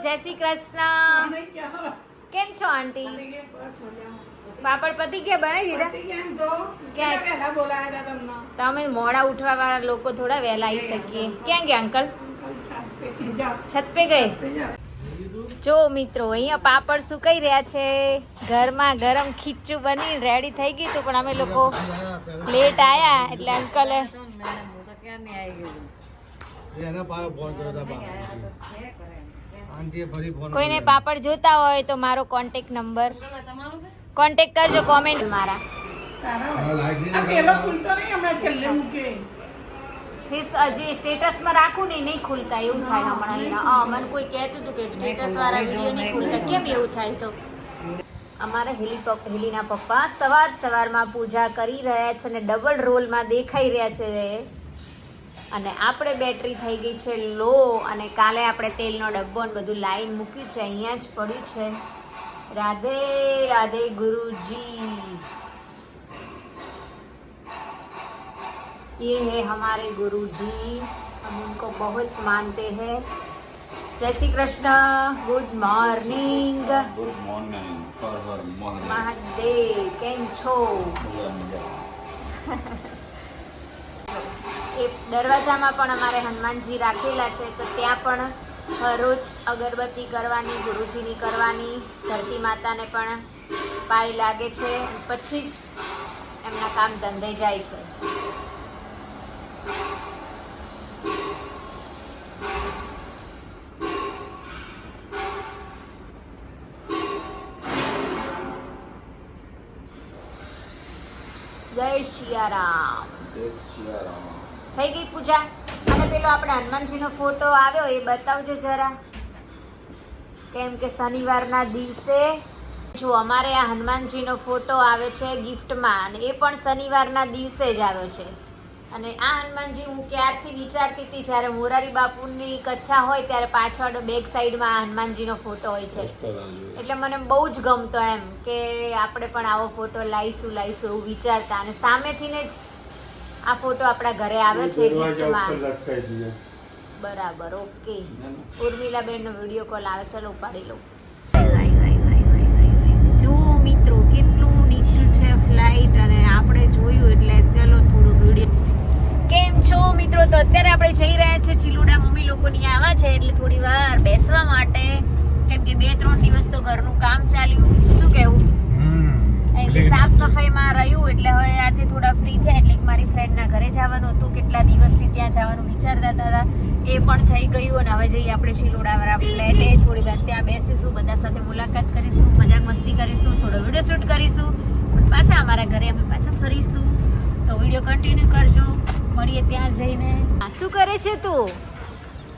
જય શ્રી કૃષ્ણ. કેમ છો આંટી? પાપડ પતી ગયા, બનાવી દીધા? તમે મોડા ઉઠવા વાળા લોકો થોડા વહેલા આવી શકીએ. ક્યાં ગયા અંકલ? છત પે ગયે. જો મિત્રો, અહીંયા પાપડ સુકાઈ રહ્યા છે. ઘરમાં ગરમ ખીચું બની રેડી થઈ ગયું હતું, પણ અમે લોકો લેટ આયા એટલે અંકલે કોઈને પાપડ જોતા હોય તો મારો કોન્ટેક્ટ નંબર કોન્ટેક્ટ કરજો, કોમેન્ટ મારા. હજી સ્ટેટસમાં રાખું ને નહીં ખુલતા, એવું થાય હમણાં. મને કોઈ કહેતું હતું કે સ્ટેટસ વાળા વિડીયો નહીં ખુલતા. કેમ એવું થાય? તો અમારા હેલીના પપ્પા સવારમાં પૂજા કરી રહ્યા છે અને ડબલ રોલમાં દેખાઈ રહ્યા છે. અને આપણે બેટરી થઈ ગઈ છે લો, અને કાલે આપણે તેલનો ડબ્બો ને બધું લાઈન મૂક્યું છે, અહીંયા જ પડ્યું છે. રાધે રાધે गुरुजी, ये है हमारे गुरुजी, हम उनको बहुत मानते हैं. जय Shri Krishna. Good morning. Good morning. Mahadev કેમ છો? એ દરવાજામાં પણ અમારે હનુમાનજી રાખેલા છે, તો ત્યાં પણ રોજ અગરબત્તી કરવાની, ગુરુજીની કરવાની, ધરતી માતાને પણ પાય લાગે છે, પછી જ એમના કામ ધંધે જાય છે. જય સિયારામ. થઈ ગઈ પૂજા? અને પેલો આપણે હનુમાનજીનો ફોટો આવ્યો એ બતાવજો જરા, કેમ કે શનિવારના દિવસે જો અમારે આ હનુમાનજીનો ફોટો આવે છે ગિફ્ટમાં, અને એ પણ શનિવારના દિવસે જ આવ્યો છે. અને આ હનુમાનજી હું ક્યારથી વિચારતી હતી, જ્યારે મોરારી બાપુની કથા હોય ત્યારે પાછળ બેક સાઈડમાં આ હનુમાનજીનો ફોટો હોય છે, એટલે મને બહુ જ ગમતો એમ કે આપણે પણ આવો ફોટો લાવીશું એવું વિચારતા. અને સામેથીને જ આ ફોટો આપણા ઘરે આવ્યો છે ગિફ્ટમાં. બરાબર, ઓકે. ઉર્મિલાબેનનો વિડીયો કોલ આવે, ચલો ઉપાડી લો. જો મિત્રો, કેટલું નીચું છે ફ્લાઇટ, અને આપણે જોયું એટલે ચલો થોડું વિડીયો. કેમ છો મિત્રો? તો અત્યારે આપણે જઈ રહ્યા છે ચિલુડા. મમ્મી લોકોની આવા છે એટલે થોડી વાર બેસવા માટે, કેમ કે 2-3 દિવસ તો ઘરનું કામ ચાલ્યું. શું કેવું? એટલે સાફ સફાઈમાં રહ્યું, એટલે હવે આજે થોડા ફ્રી થયા, એટલે મારી ફ્રેન્ડના ઘરે જવાનું હતું. કેટલા દિવસથી ત્યાં જવાનું વિચારતા હતા, એ પણ થઈ ગયું. અને હવે જઈએ આપણે શિલોડાવાળા ફ્લેટે, થોડી વાર ત્યાં બેસીશું, બધા સાથે મુલાકાત કરીશું, મજાક મસ્તી કરીશું, થોડો વિડીયો શૂટ કરીશું, પાછા અમારા ઘરે અમે પાછા ફરીશું. તો વિડીયો કન્ટિન્યુ કરજો, મળીએ ત્યાં જઈને. શું કરે છે તું?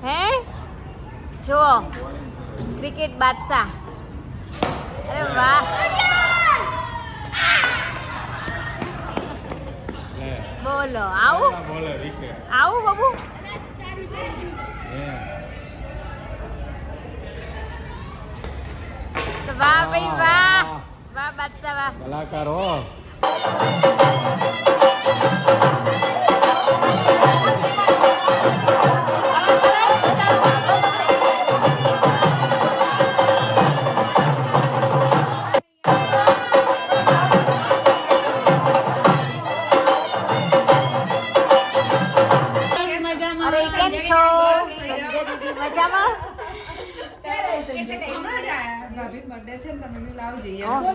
હે જો ક્રિકેટ બાદશાહ. અરે વાહ, બોલો. આવું બાબુ? વાહ ભાઈ વાહ, વાહ બાદશાહ, વાહ કલાકાર હો.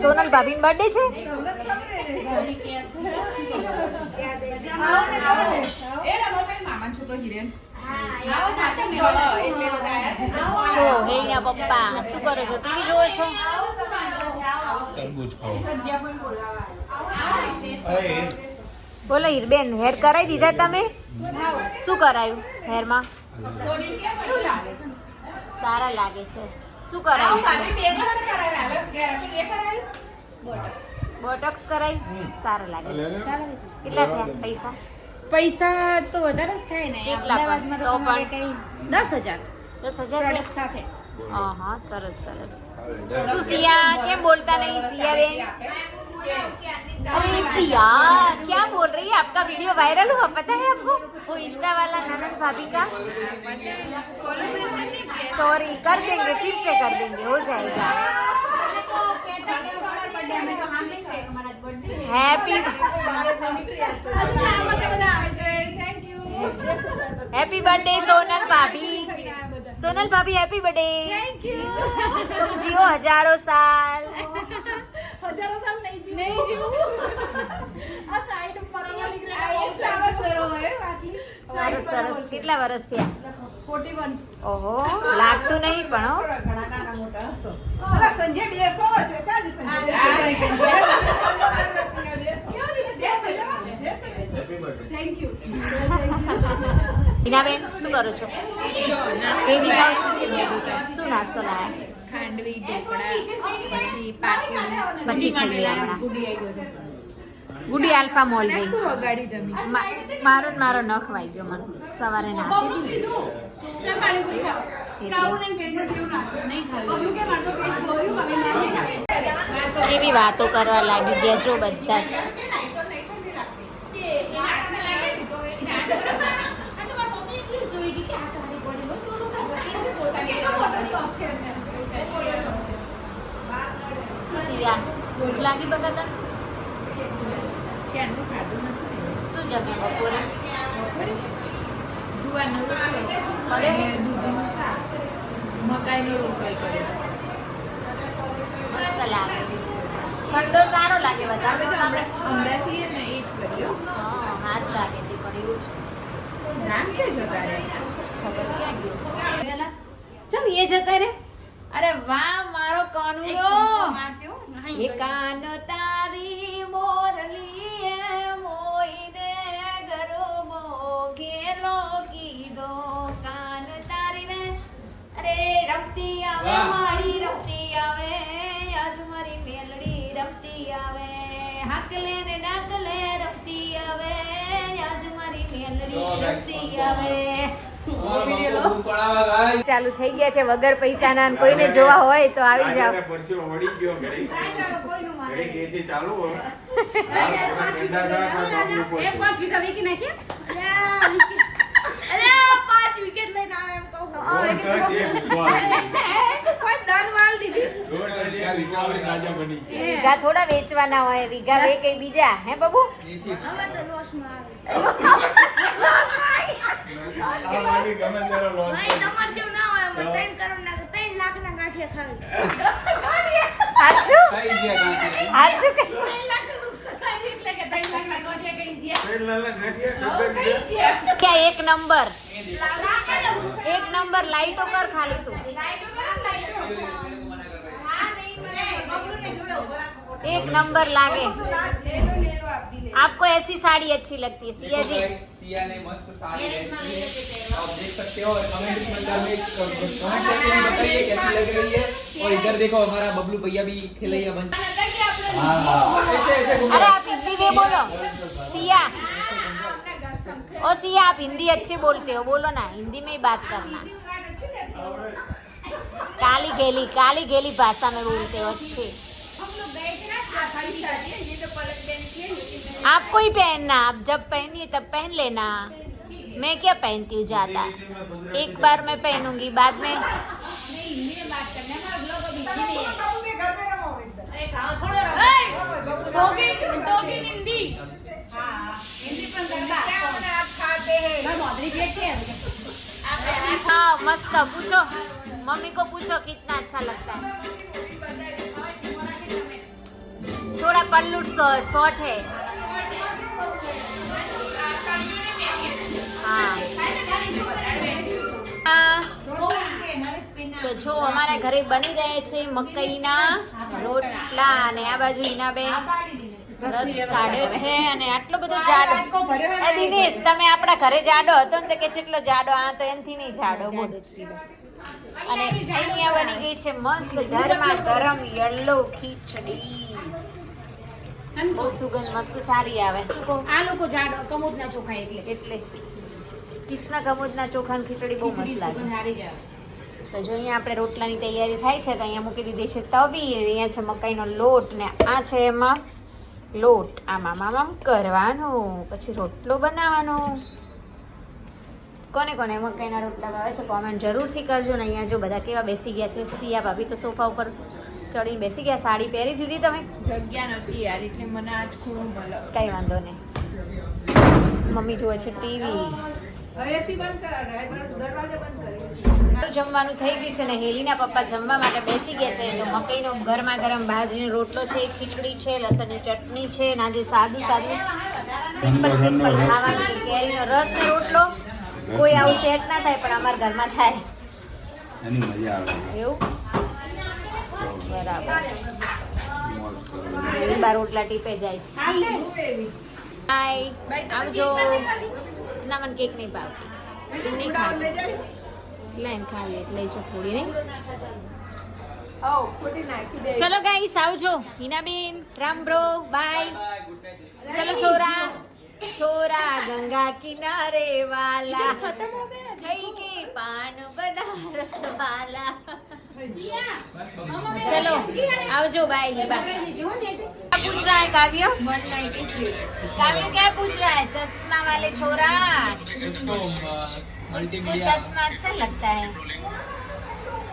સોનલ ભાભીનો બર્થડે છે. છો હેના પપ્પા શું કરો છો? ટીવી જોવો છો? બોલો હીરબેન, હેર કરાવી દીધા તમે? શું કરાયું હેરમાં? સારા લાગે છે. શું કરાયું? બોટોક્સ કરાયું? સારા લાગે. કેટલા થયા પૈસા? તો વધારે જ થાય ને. કેટલા? તો પણ 10,000 પ્રોડક્ટ સાથે. હા, સરસ. શું સિયા, કેમ બોલતા नहीं सिया बेन? अरे सिया क्या बोल रही है? आपका वीडियो वायरल हुआ पता है आपको वो इंस्टा वाला ननद भाभी का सॉरी कर देंगे फिर से कर देंगे हो जाएगा हैप्पी बर्थडे सोनल भाभी हैप्पी बर्थडे तुम जियो हजारों साल સરસ સરસ કેટલા વર્ષ થયા 41 ઓહો લાગતું નહીં પણ હો. ઘણા નાના મોટા હશો અલા સંજય બેસો છે કાજી થેન્ક યુ હિનાબેન શું કરો છો કેવી ખાવ છો? શું નાસ્તો લાયા ખાંડવી ઢોકળા પછી પાટલી પછી ખાઈ હમણાં ગુડી આલ્ફા મોલ ગઈ વગાડી તમે મારો નખ વાઈ ગયો મને સવારે નાખી કેવી વાતો કરવા લાગી ગયા જો બધા જ શું સિયા ભૂખ લાગી બગાતા ક્યાંનું ખાધું નથી શું જમે બપોરે જુવારનો રોટલો મળે? અને દૂધનું શાક મકાઈનો રોટલો કર્યો મસ્ત લાગે ઠંડો સારો લાગે વધારે તો આપણે અમદાવાદથી ને એ જ કર્યો હા સારું લાગે તે પણ એવું છે નામ કે છે તારે ખબર ક્યાં ગયો ચમ એ જતા રે અરે વાહ મારો કાનુડો એ કાન તારી મોરલી મોઈને ગરબો ઘેલો કીધો કાન તારી રે અરે રમતી આવે મારી રમતી આવે આજ મારી મેલડી રમતી આવે હાકલે ને ડાકલે રમતી આવે આજ મારી મેલડી રમતી આવે ચાલુ થઈ ગયા છે વગર પૈસાના અને કોઈને જોવા હોય તો આવી જાવ પરસેવો વળી ગયો ઘડી કે છે ચાલુ હો પૂરા ગંડા થા પણ બાપુ ઉપર 5 વીઘા વેચી નાખ્યા અરે 5 વિકેટ લઈને આવે એમ કહું ગોળ ટચ એક બોલ કોઈ દાન વાલ દીધી ગોળ ટચ એક વિચાર રાજા બની ગયા વીઘા થોડા વેચવાના હોય વીઘા વે કઈ બીજા હે બાબુ અમે તો લોસમાં આ માની ગમે તેરો લોસ ભાઈ તમાર જેવું ના હોય અમે 3 કરોડ ના 3 લાખ ના ગાંઠિયા ખાવી હાચું કઈ ગયા ગાંઠિયા? હાચું કે 3 લાખ નું નુકસાન થાય એટલે કે 3 લાખ ના ગોઠિયા કઈ ગયા ટ્રેન લાલા ગાંઠિયા ડબ્બે ગયા ક્યાં એક નંબર લાઈટો કર ખાલી તું एक नंबर लागे आपको ऐसी साड़ी अच्छी लगती है सिया जी सिया ने मस्त साड़ी पहनी है आप देख सकते हो कमेंट में कमेंट करके भी बताइए कैसी लग रही है और इधर देखो हमारा बबलू भैया भी खिलैया बन ऐसे ऐसे घूम अरे आप हिंदी में बोलो सिया ओ सिया आप हिंदी अच्छी बोलते हो बोलो ना हिंदी में ही बात करना काली गेली भाषा में बोलते हो अच्छे आपको ही पहनना आप जब पहनिए तब पहन लेना मैं क्या पहनती हूँ ज्यादा एक बार मैं पहनूंगी बाद में हाँ मस्त पूछो मम्मी को पूछो कितना अच्छा लगता है थोड़ा पल्लू शॉर्ट है તો જો અમારા ઘરે બની રહ્યા છે મકાઈના રોટલા અને આ બાજુ હિનાબેન રસ કાઢ્યો છે અને આટલો બધો જાડો આ દિનેશ તમે આપણા ઘરે જાડો હતો ને તો કે કેટલો જાડો આ તો એનથી નહીં જાડો બોલ અને અહીંયા બની ગઈ છે મસ્ત ગરમા ગરમ યલો ખીચડી બહુ સુગંધ મસ્ત સારી આવે શું કહું આ લોકો જાડ કમોદના ચોખા એટલે કૃષ્ણ કમોદના ચોખાની ખીચડી બહુ મસ્ત લાગે હારી જાય તો જો અહીંયા આપણે રોટલાની તૈયારી થાય છે તો અહીંયા મૂકી દીધી છે તવી અને અહીંયા છે મકાઈનો લોટ ને આ છે એમાં લોટ આમ કરવાનો, પછી રોટલો બનાવવાનો. કોને કોને મકાઈના રોટલા ભાવે છે કોમેન્ટ જરૂરથી કરજો ને. અહીંયા જો બધા કેવા બેસી ગયા છે. સિયા ભાભી તો સોફા ઉપર ચડીને બેસી ગયા. સાડી પહેરી દીધી તમે? જગ્યા નથી યાર એટલે મને આજ ખૂણો મળે. કઈ વાંધો નહીં. મમ્મી જોવે છે ટીવી. જમવાનું થઈ ગયું છે ને હેલીના પપ્પા જમવા માટે બેસી ગયા છે. તો મકાઈનો ગરમા ગરમ બાજરીનો રોટલો છે, ખીચડી છે, લસણની ચટણી છે, ને આજે સાદું સિમ્પલ ખાવાનું છે. કેરીનો રસ ને રોટલો. કોઈ આવું સેટ ના થાય પણ અમારા ઘરમાં થાય એની મજા આવે. એવું બરાબર. લીંબા રોટલા ટીપે જાય છે. હાય આવજો. ના મને કેક નહીં ભાવતી. નહીં ખાતી. લાઈન ખાલી લઈ જો થોડી નહીં. ચલો ગાઈસ આવજો. હિનાબેન રામ બ્રો બાય. ચલો છોરા छोरा गंगा किनारे वाला खत्म हो गया થઈ ગઈ પાન બનારસ वाला चलो आवजो बाय क्या पूछ रहा है काव्य 193 काव्य क्या पूछ रहा है चश्मा वाले छोरा इसको इसको चश्मा अच्छा लगता है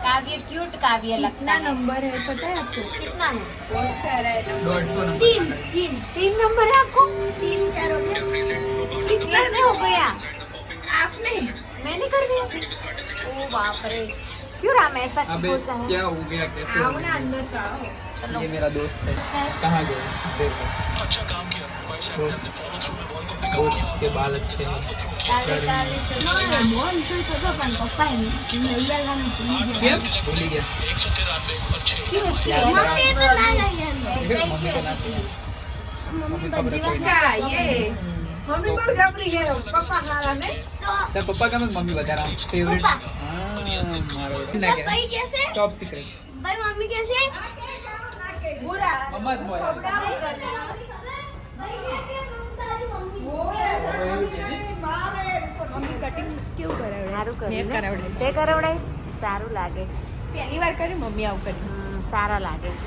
काव्य क्यूट काव्य लगता है नंबर है पता है आपको कितना है बहुत सारा है 3 नंबर है आपको 3-4 हो गया कितने हो गया आपने मैंने कर दिया ओ बाप रे क्यों राम ऐसा अबे बोलता है क्या हो गया कैसे हो आओ ना गया? अंदर तो आओ चलो ये मेरा दोस्त है दोस्त है? कहाँ गया देर में दोस्त के बाल अच्छे हैं काले काले चश्मा બોલ છે તો પણ પપ્પા લઈ આવવાનું ભૂલી ગયા क्या भूल गया क्यों इसकी यार, મમ્મી તો ના લઈ આવ્યા हेयरस्टाइल मम्मी क्यों का ऐसी नाम थी? મમ્મી खबर બધી है कोई વસ્તુ क्या ये મમ્મી પર જબરી ગયો પપ્પા સારા ને તો तेरे पप्पा का मैं मम्मी बता रहा हूँ फेवरेट पप्पा। मारो ना क्या ભાઈ કેસે टॉप सीक्रेट ભાઈ મમ્મી કેસે बुरा मम्मा बॉय ભાઈ કેસે मम्मी कटिंग क्यों करावड़े સારું मैं કર્યું ને? करावड़े તે કરાવડાય સારું લાગે पहली बार करे मम्मी आव कर સારા લાગે છે